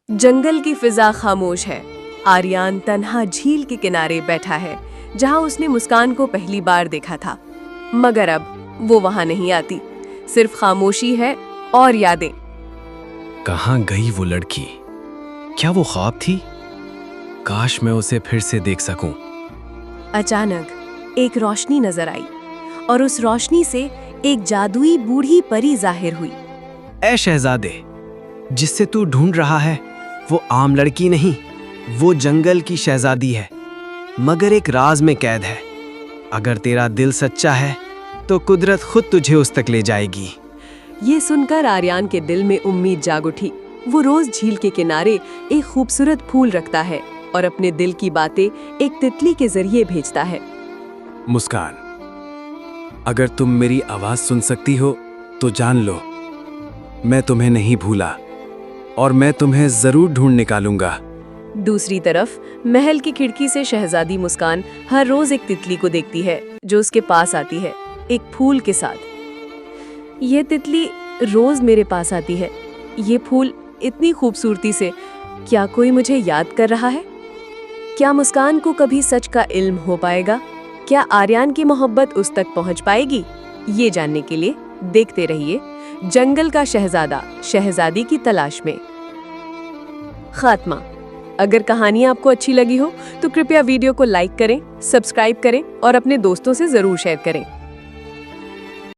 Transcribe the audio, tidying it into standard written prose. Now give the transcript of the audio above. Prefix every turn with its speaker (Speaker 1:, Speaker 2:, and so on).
Speaker 1: जंगल की फिजा खामोश है। आर्यान तन्हा झील के किनारे बैठा है, जहां उसने मुस्कान को पहली बार देखा था। मगर अब वो वहां नहीं आती, सिर्फ खामोशी है और यादें।
Speaker 2: कहाँ गई वो लड़की? क्या वो ख्वाब थी? काश मैं उसे फिर से देख सकूं।
Speaker 1: अचानक एक रोशनी नजर आई और उस रोशनी से एक जादुई बूढ़ी परी जाहिर हुई।
Speaker 2: ऐ शहजादे, जिससे तू ढूंढ रहा है वो आम लड़की नहीं, वो जंगल की शहजादी है, मगर एक राज में कैद है। अगर तेरा दिल सच्चा है तो कुदरत खुद तुझे उस तक ले जाएगी।
Speaker 1: ये सुनकर आर्यान के दिल में उम्मीद जाग उठी। वो रोज झील के किनारे एक खूबसूरत फूल रखता है और अपने दिल की बातें एक तितली के जरिए भेजता है।
Speaker 2: मुस्कान, अगर तुम मेरी आवाज सुन सकती हो तो जान लो, मैं तुम्हें नहीं भूला और मैं तुम्हें जरूर ढूंढ निकालूंगा।
Speaker 1: दूसरी तरफ महल की खिड़की से शहजादी मुस्कान हर रोज एक तितली को देखती है, जो उसके पास आती है एक फूल के साथ। ये तितली रोज मेरे पास आती है, ये फूल इतनी खूबसूरती से, क्या कोई मुझे याद कर रहा है? क्या मुस्कान को कभी सच का इल्म हो पाएगा? क्या आर्यान की मोहब्बत उस तक पहुंच पाएगी? ये जानने के लिए देखते रहिए जंगल का शहजादा शहजादी की तलाश में। खात्मा। अगर कहानी आपको अच्छी लगी हो तो कृपया वीडियो को लाइक करें, सब्सक्राइब करें और अपने दोस्तों से जरूर शेयर करें।